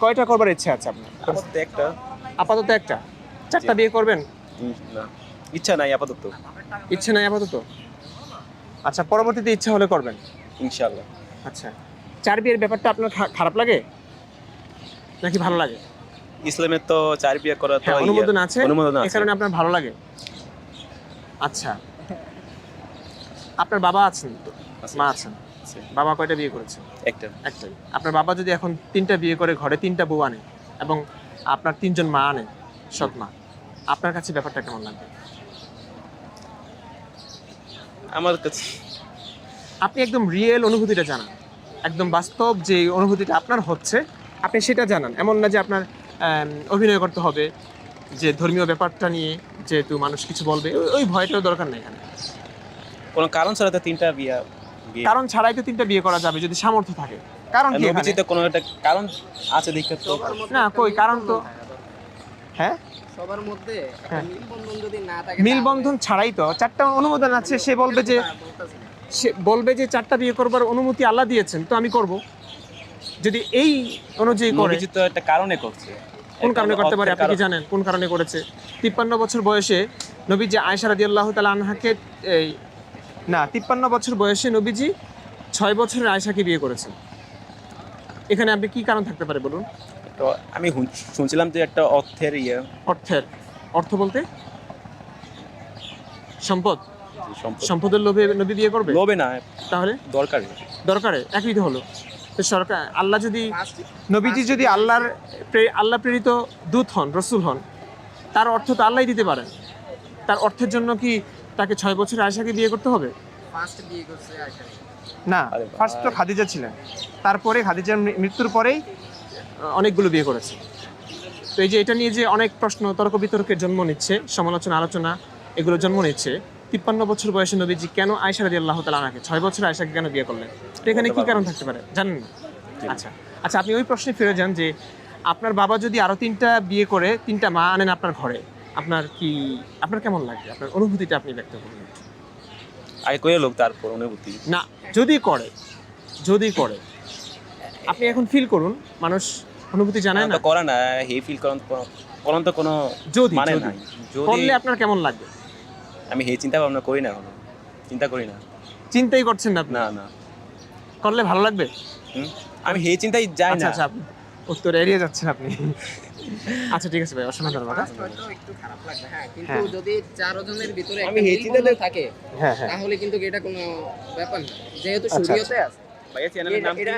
কয়টা করবার ইচ্ছা আছে আপনার? আপাতত একটা। আপাতত একটা। 4টা বিয়ে করবেন? না, ইচ্ছা নাই আপাতত। ইচ্ছে নাই আপাতত? আচ্ছা, পরবর্তীতে ইচ্ছা হলে করবেন? ইনশাআল্লাহ। আচ্ছা। 4 বিয়ের ব্যাপারটা আপনার খারাপ লাগে? নাকি ভালো লাগে? ইসলামের তো 4 বিয়ে করা তো হ্যাঁ, অনুমোদন আছে। অনুমোদন এই আছে। কারণে আপনার ভালো লাগে? আচ্ছা। আপনার বাবা আছেন তো? আছে। মা আছেন। আছে। বাবা কয়টা বিয়ে করেছে? একটা। একটাই। আপনার বাবা যদি এখন 3টা বিয়ে করে ঘরে 3টা বউ আনে এবং আপনার 3 জন মা আনে, সৎ মা, আপনার কাছে ব্যাপারটা কেমন লাগবে? আমার কাছে আপনি একদম রিয়েল অনুভূতিটা জানান। একদম বাস্তব যে অনুভূতিটা আপনার হচ্ছে, আপনি সেটা জানান। এমন না যে আপনার অভিনয় করতে হবে যে ধর্মীয় ব্যাপারটা নিয়ে যেহেতু মানুষ কিছু বলবে, ওই ভয়টার দরকার নেই এখানে। কোনো কারণ ছাড়া তো 3টা বিয়ে কারণ ছাড়াই তো 3টা বিয়ে করা যাবে যদি সামর্থ্য থাকে। কারণ কি এখানে? নবীজিতে কোনো একটা কারণ আছে দেখে তো। না, কই কারণ তো। হ্যাঁ? সবার মধ্যে একটা হ্যাঁ। মিলবন্ধন যদি না থাকে, মিলবন্ধন ছাড়াই তো 4টা অনুমোদন আছে। সে বলবে যে 4টা বিয়ে করবার অনুমতি আল্লাহ দিয়েছেন, তো আমি করব। যদি এই অনুযায়ী করে। নবীজি তো একটা কারণে করছে। কোন কারণে করতে পারে আপনি কি জানেন? কোন কারণে করেছে? 53 বছর বয়সে নবীজি আয়েশা রাদিয়াল্লাহু তাআলা আনহাকে 53 বছর বয়সে নবীজি 6 বছরের আয়েশাকে বিয়ে করেছেন। এখানে আপনি কি কারণ থাকতে পারে বলুন? তো আমি শুনছিলাম যে একটা অর্থের অর্থ বলতে সম্পদ। সম্পদ। সম্পদের লোভে নবী বিয়ে করবে? লোভে না, তাহলে দরকারে। একই তো হলো। তো সরকার আল্লাহ যদি নবীজি যদি আল্লাহ প্রেরিত দূত হন, রাসূল হন, তার অর্থ তো আল্লাহই দিতে পারেন। তার অর্থের জন্য কি তাকে 6 বছরের আয়েশাকে বিয়ে করতে হবে? ফার্স্ট বিয়ে করছে আয়শা। না, আরে ভাই। ফার্স্ট তো খাদিজা ছিলেন। তারপরে খাদিজার মৃত্যুর পরেই অনেকগুলো বিয়ে করেছে। তো এই যে এটা নিয়ে যে অনেক প্রশ্ন, তর্ক বিতর্কের জন্ম নিচ্ছে, সমালোচনা আলোচনা এগুলো জন্ম নিচ্ছে। 53 বছর বয়সে নবীজি কেন আয়েশা রাদিয়াল্লাহু তাআলা আনহাকে 6 বছরের আয়েশাকে কেন বিয়ে করলেন? তো এখানে কি কারণ থাকতে পারে জানেন না? আচ্ছা, আপনি ওই প্রশ্নে ফিরে যান যে আপনার বাবা যদি আরো 3টা বিয়ে করে 3টা মা আনেন আপনার ঘরে, আপনার কেমন লাগবে? আপনার অনুভূতিটা আপনি ব্যক্ত করুন। আগে কয়ে লোক তারপর অনুভূতি। না, যদি করে আপনি এখন ফিল করুন, মানুষ অনুভূতি জানায় না। তো করে না, হে ফিল করন তো কোনো মানে নাই। যদি করলে আপনার কেমন লাগবে? আমি হে চিন্তা ভাবনা করি না এখনো। চিন্তা করি না। চিন্তাই করছেন না আপনি? না। করলে ভালো লাগবে? আমি হে চিন্তাই যাই না। আচ্ছা, উত্তর এড়িয়ে যাচ্ছেন আপনি। আচ্ছা, ঠিক আছে ভাই, অসংখ্য ধন্যবাদ। ফার্স্ট হয়তো একটু খারাপ লাগবে, হ্যাঁ, কিন্তু হ্যাঁ। যদি 4 জনের ভিতরে আমি একটা এই চিন্তাটা- মিলবন্ধন থাকে, হ্যাঁ। তাহলে কিন্তু এটা কোনো ব্যাপার না, যেহেতু আচ্ছা, শরীয়তে আছে। ভাইয়া চ্যানেলের নাম কি? এটা